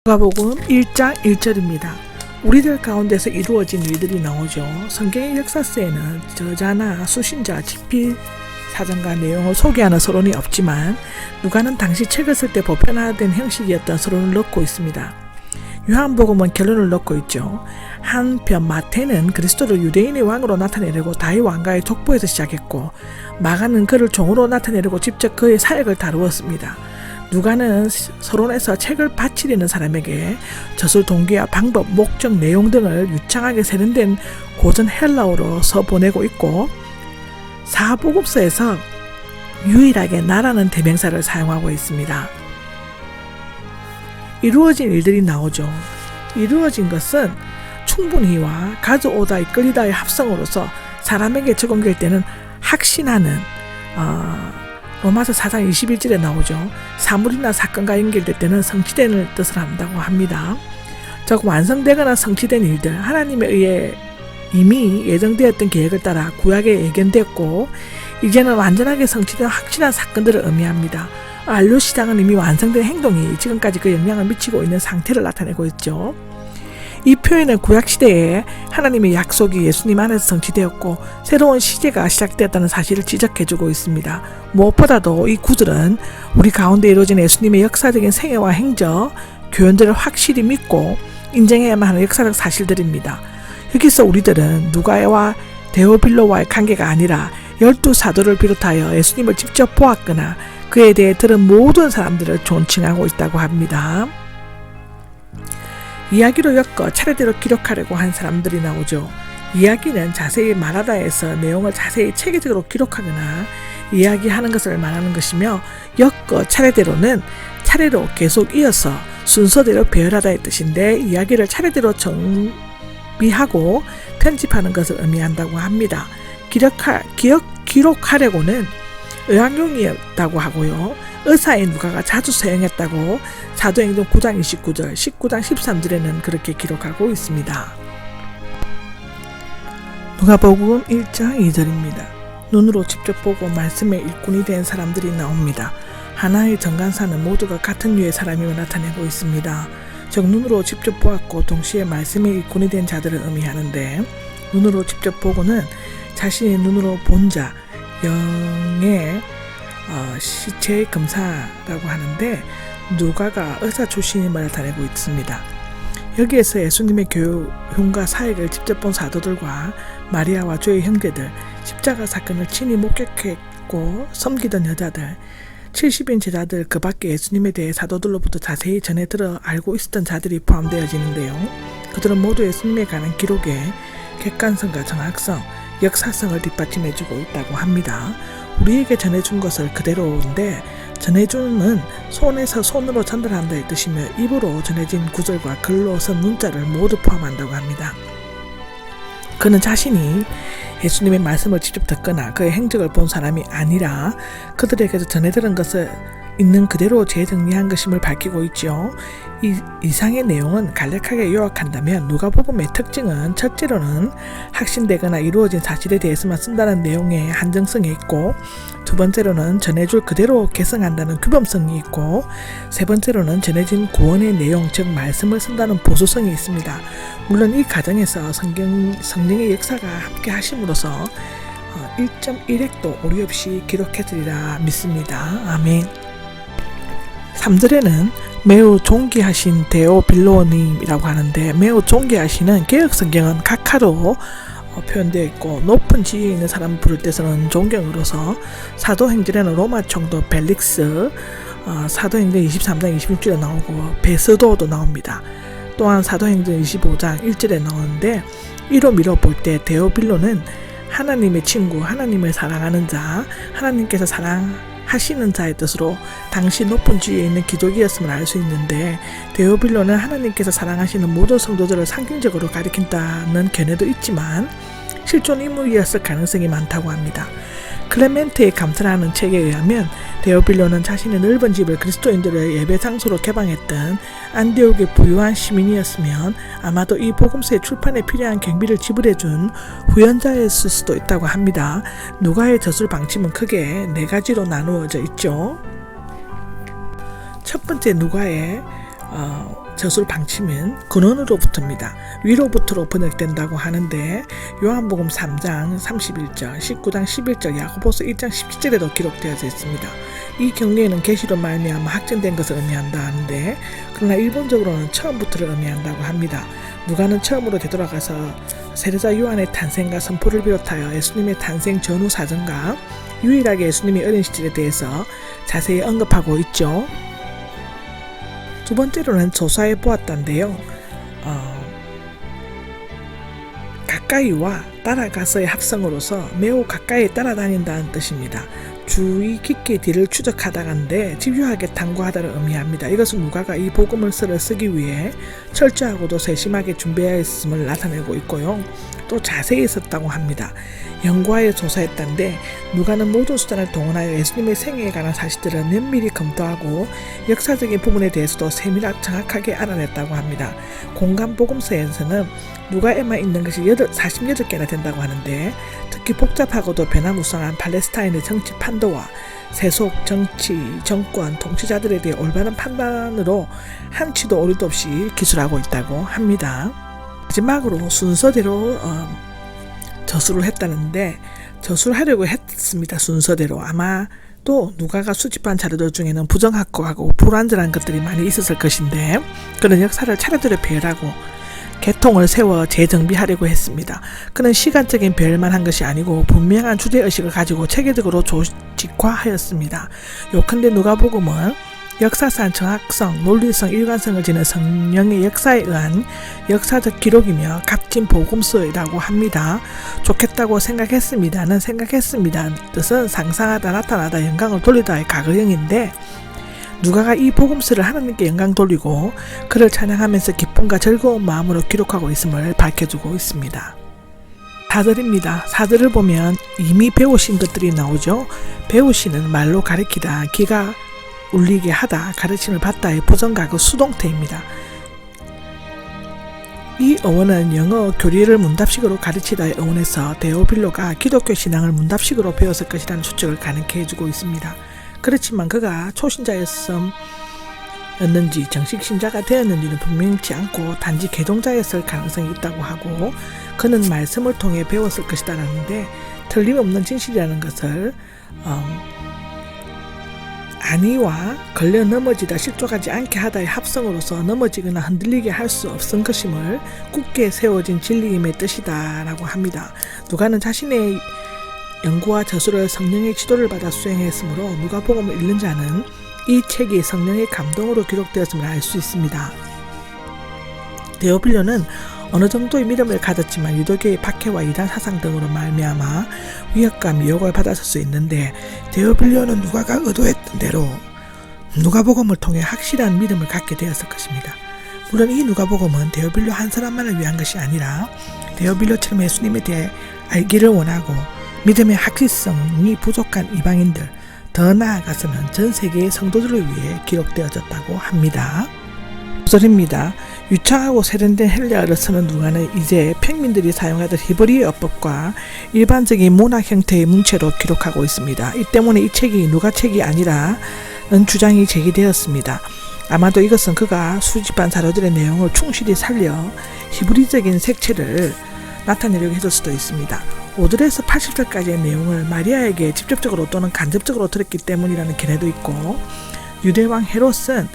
누가복음 1장 1절입니다. 우리들 가운데서 이루어진 일들이 나오죠. 성경의 역사서에는 저자나 수신자, 집필 사전과 내용을 소개하는 서론이 없지만 누가는 당시 책을 쓸 때 보편화된 형식이었던 서론을 넣고 있습니다. 요한복음은 결론을 넣고 있죠. 한편 마태는 그리스도를 유대인의 왕으로 나타내려고 다윗 왕가의 족보에서 시작했고, 마가는 그를 종으로 나타내려고 직접 그의 사역을 다루었습니다. 누가는 서론에서 책을 바치려는 사람에게 저술 동기와 방법, 목적, 내용 등을 유창하게 세련된 고전 헬라어로 써보내고 있고, 사복음서에서 유일하게 나라는 대명사를 사용하고 있습니다. 이루어진 일들이 나오죠. 이루어진 것은 충분히와 가져오다 이끌리다의 합성으로서 사람에게 적용될 때는 확신하는 로마서 4장 21절에 나오죠. 사물이나 사건과 연결될 때는 성취되는 뜻을 한다고 합니다. 즉 완성되거나 성취된 일들, 하나님에 의해 이미 예정되었던 계획을 따라 구약에 예견되었고 이제는 완전하게 성취된 확실한 사건들을 의미합니다. 완료 시장은 이미 완성된 행동이 지금까지 그 영향을 미치고 있는 상태를 나타내고 있죠. 이 표현은 구약시대에 하나님의 약속이 예수님 안에서 성취되었고 새로운 시대가 시작되었다는 사실을 지적해주고 있습니다. 무엇보다도 이 구절은 우리 가운데 이루어진 예수님의 역사적인 생애와 행적, 교훈들을 확실히 믿고 인정해야만 하는 역사적 사실들입니다. 여기서 우리들은 누가와 데오빌로와의 관계가 아니라 12사도를 비롯하여 예수님을 직접 보았거나 그에 대해 들은 모든 사람들을 존칭하고 있다고 합니다. 이야기로 엮어 차례대로 기록하려고 한 사람들이 나오죠. 이야기는 자세히 말하다 해서 내용을 자세히 체계적으로 기록하거나 이야기하는 것을 말하는 것이며, 엮어 차례대로는 차례로 계속 이어서 순서대로 배열하다의 뜻인데, 이야기를 차례대로 정비하고 편집하는 것을 의미한다고 합니다. 기록하려고는 의학용이었다고 하고요. 의사인 누가가 자주 사용했다고 사도행전 9장 29절, 19장 13절에는 그렇게 기록하고 있습니다. 누가복음 1장 2절입니다. 눈으로 직접 보고 말씀의 일꾼이 된 사람들이 나옵니다. 하나의 정관사는 모두가 같은 류의 사람임을 나타내고 있습니다. 즉 눈으로 직접 보았고 동시에 말씀의 일꾼이 된 자들을 의미하는데, 눈으로 직접 보고는 자신의 눈으로 본 자, 영의 시체의 검사라고 하는데, 누가가 의사 출신임을 나타내고 있습니다. 여기에서 예수님의 교훈과 사역을 직접 본 사도들과 마리아와 주의 형제들, 십자가 사건을 친히 목격했고 섬기던 여자들, 70인 제자들, 그 밖에 예수님에 대해 사도들로부터 자세히 전해 들어 알고 있었던 자들이 포함되어지는데요. 그들은 모두 예수님에 관한 기록에 객관성과 정확성, 역사성을 뒷받침해주고 있다고 합니다. 우리에게 전해준 것을 그대로인데, 전해주는 손에서 손으로 전달한다의 뜻이며 입으로 전해진 구절과 글로 쓴 문자를 모두 포함한다고 합니다. 그는 자신이 예수님의 말씀을 직접 듣거나 그의 행적을 본 사람이 아니라 그들에게서 전해들은 것을 있는 그대로 재정리한 것임을 밝히고 있죠. 이 이상의 내용은 간략하게 요약한다면 누가복음의 특징은 첫째로는 확신되거나 이루어진 사실에 대해서만 쓴다는 내용의 한정성이 있고, 두 번째로는 전해줄 그대로 개성한다는 규범성이 있고, 세 번째로는 전해진 구원의 내용, 즉 말씀을 쓴다는 보수성이 있습니다. 물론 이 과정에서 성령의 역사가 함께 하심으로써 1.1핵도 오류 없이 기록해드리라 믿습니다. 아멘. 3절에는 매우 존귀하신 데오빌로님이라고 하는데, 매우 존귀하시는 개혁성경은 각하로 표현되어 있고, 높은 지위에 있는 사람을 부를 때서는 존경으로서, 사도행전에는 로마 총독 벨릭스, 사도행전 23장 26절에 나오고 베스도도 나옵니다. 또한 사도행전 25장 1절에 나오는데, 이로 미뤄볼 때 데오빌로는 하나님의 친구, 하나님을 사랑하는 자, 하나님께서 사랑하시는 자의 뜻으로 당시 높은 지위에 있는 기독이었음을 알 수 있는데, 데오빌로는 하나님께서 사랑하시는 모든 성도들을 상징적으로 가리킨다는 견해도 있지만 실존 인물이었을 가능성이 많다고 합니다. 클레멘트의 감사라는 책에 의하면 데오빌로는 자신의 넓은 집을 그리스도인들의 예배 장소로 개방했던 안디옥의 부유한 시민이었으면 아마도 이 복음서의 출판에 필요한 경비를 지불해준 후연자였을 수도 있다고 합니다. 누가의 저술 방침은 크게 4가지로 나누어져 있죠. 첫 번째 누가의 저술 방침은 근원으로부터입니다. 위로부터로 번역된다고 하는데 요한복음 3장 31절, 19장 11절, 야고보서 1장 17절에도 기록되어져 있습니다. 이 경례에는 계시로 말미암아 확정된 것을 의미한다 하는데, 그러나 일본적으로는 처음부터를 의미한다고 합니다. 누가는 처음으로 되돌아가서 세례자 요한의 탄생과 선포를 비롯하여 예수님의 탄생 전후 사정과 유일하게 예수님이 어린 시절에 대해서 자세히 언급하고 있죠. 두 번째로는 조사해 보았다인데요. 가까이와 따라가서의 합성으로서 매우 가까이 따라다닌다는 뜻입니다. 주의 깊게 뒤를 추적하다간데 집요하게 탐구하다를 의미합니다. 이것은 누가가 이 복음을 쓰기 위해 철저하고도 세심하게 준비하였음을 나타내고 있고요. 또 자세히 썼다고 합니다. 연구하여 조사했다는데 누가는 모든 수단을 동원하여 예수님의 생애에 관한 사실들을 면밀히 검토하고 역사적인 부분에 대해서도 세밀하게 정확하게 알아냈다고 합니다. 공간복음서에서는 누가에만 있는 것이 48개나 된다고 하는데, 특히 복잡하고도 변화무쌍한 팔레스타인의 정치 판도와 세속, 정치, 정권, 통치자들에 대해 올바른 판단으로 한치도 오류도 없이 기술하고 있다고 합니다. 마지막으로 순서대로 저술을 했다는데, 저술하려고 했습니다. 순서대로. 아마 또 누가가 수집한 자료들 중에는 부정확하고 불완전한 것들이 많이 있었을 것인데, 그런 역사를 차례대로 배열하고 계통을 세워 재정비하려고 했습니다. 그는 시간적인 배열만 한 것이 아니고 분명한 주제의식을 가지고 체계적으로 조직화하였습니다. 요컨대 누가복음은 역사상 정확성, 논리성, 일관성을 지닌 성령의 역사에 의한 역사적 기록이며 값진 복음서이라고 합니다. 좋겠다고 생각했습니다는 생각했습니다. 뜻은 상상하다, 나타나다, 영광을 돌리다의 과거형인데, 누가가 이 복음서를 하나님께 영광 돌리고 그를 찬양하면서 기쁨과 즐거운 마음으로 기록하고 있음을 밝혀주고 있습니다. 사절입니다. 사절을 보면 이미 배우신 것들이 나오죠. 배우시는 말로 가르치다, 귀가 울리게 하다, 가르침을 받다의 부정가구 수동태입니다. 이 어원은 영어 교리를 문답식으로 가르치다의 어원에서 데오빌로가 기독교 신앙을 문답식으로 배웠을 것이라는 추측을 가능케 해주고 있습니다. 그렇지만 그가 초신자였는지 정식 신자가 되었는지는 분명치 않고 단지 개종자였을 가능성이 있다고 하고, 그는 말씀을 통해 배웠을 것이다라는데 틀림없는 진실이라는 것을 안위와 걸려 넘어지다, 실족하지 않게 하다의 합성으로서 넘어지거나 흔들리게 할 수 없은 것임을 굳게 세워진 진리임의 뜻이다 라고 합니다. 누가는 자신의 연구와 저술을 성령의 지도를 받아 수행했으므로 누가복음을 읽는 자는 이 책이 성령의 감동으로 기록되었음을 알 수 있습니다. 데오빌로는 어느 정도의 믿음을 가졌지만 유대교의 박해와 이단 사상 등으로 말미암아 위협과 미혹을 받았을 수 있는데, 데오빌로는 누가가 의도했던 대로 누가복음을 통해 확실한 믿음을 갖게 되었을 것입니다. 물론 이 누가복음은 데오빌로 한 사람만을 위한 것이 아니라 데오빌로처럼 예수님에 대해 알기를 원하고 믿음의 확실성이 부족한 이방인들, 더 나아가서는 전 세계의 성도들을 위해 기록되어졌다고 합니다. 9절입니다. 유창하고 세련된 헬라어를 쓰는 누가는 이제 평민들이 사용하던 히브리어 어법과 일반적인 문학 형태의 문체로 기록하고 있습니다. 이 때문에 이 책이 누가 책이 아니라는 주장이 제기되었습니다. 아마도 이것은 그가 수집한 자료들의 내용을 충실히 살려 히브리적인 색채를 나타내려고 했을 수도 있습니다. 5절에서 80절까지의 내용을 마리아에게 직접적으로 또는 간접적으로 들었기 때문이라는 견해도 있고, 유대왕 헤롯은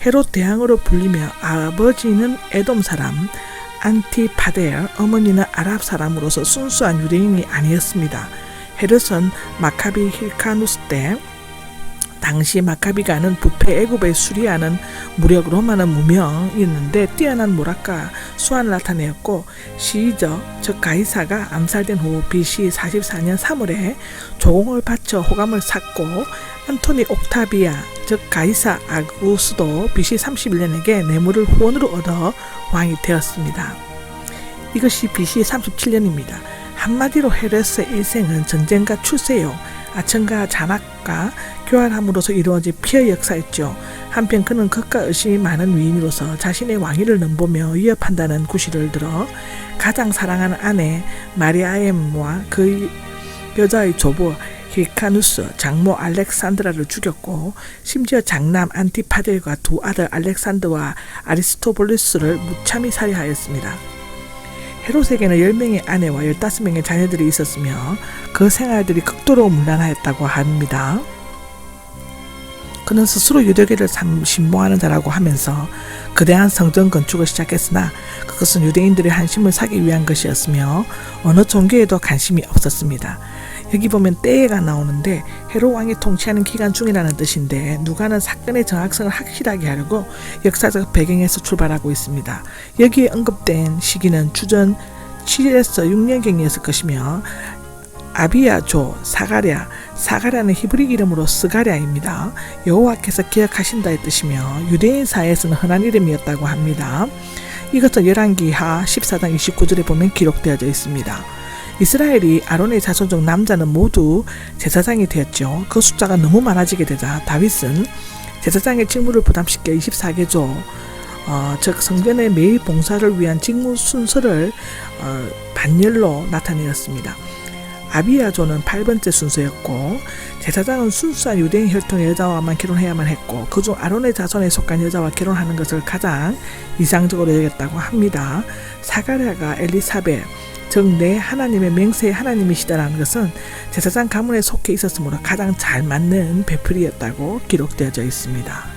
헤롯 대왕으로 불리며 아버지는 에돔 사람 안티파델, 어머니는 아랍 사람으로서 순수한 유대인이 아니었습니다. 헤롯은 마카비 힐카누스 때 당시 마카비가는 부패 애굽의 수리아는 무력 로마는 무명이었는데 뛰어난 모략과 수완을 나타내었고, 시저 즉 가이사가 암살된 후 BC 44년 3월에 조공을 바쳐 호감을 샀고, 안토니 옥타비아 즉 가이사 아구스도 BC 31년에게 뇌물을 후원으로 얻어 왕이 되었습니다. 이것이 BC 37년입니다. 한마디로 헤롯의 일생은 전쟁과 출세요, 아첨과 잔악과 교활함으로서 이루어진 피해 역사였죠. 한편 그는 극과 의심이 많은 위인으로서 자신의 왕위를 넘보며 위협한다는 구실을 들어 가장 사랑하는 아내 마리아엠과 그 여자의 조부 히카누스 장모 알렉산드라를 죽였고 심지어 장남 안티파델과 두 아들 알렉산드와 아리스토블루스를 무참히 살해하였습니다. 헤롯에게는 10명의 아내와 15명의 자녀들이 있었으며 그 생활들이 극도로 문란하였다고 합니다. 그는 스스로 유대교를 신봉하는 자라고 하면서 거대한 성전 건축을 시작했으나 그것은 유대인들의 한심을 사기 위한 것이었으며 어느 종교에도 관심이 없었습니다. 여기 보면 때가 나오는데 헤롯 왕이 통치하는 기간 중이라는 뜻인데 누가는 사건의 정확성을 확실하게 하려고 역사적 배경에서 출발하고 있습니다. 여기에 언급된 시기는 주전 7에서 6년경이었을 것이며 아비야조 사가랴는 히브리 이름으로 스가랴입니다. 여호와께서 기억하신다의 뜻이며 유대인 사이에서는 흔한 이름이었다고 합니다. 이것은 열왕기하 14장 29절에 보면 기록되어져 있습니다. 이스라엘이 아론의 자손 중 남자는 모두 제사장이 되었죠. 그 숫자가 너무 많아지게 되자 다윗은 제사장의 직무를 부담시켜 24개조 즉 성전의 매일 봉사를 위한 직무 순서를 반열로 나타내었습니다. 아비야조는 8번째 순서였고 제사장은 순수한 유대인 혈통의 여자와만 결혼해야만 했고 그중 아론의 자손에 속한 여자와 결혼하는 것을 가장 이상적으로 여겼다고 합니다. 사가랴가 엘리사벳 즉 내 하나님의 맹세의 하나님이시다라는 것은 제사장 가문에 속해 있었으므로 가장 잘 맞는 배필이었다고 기록되어져 있습니다.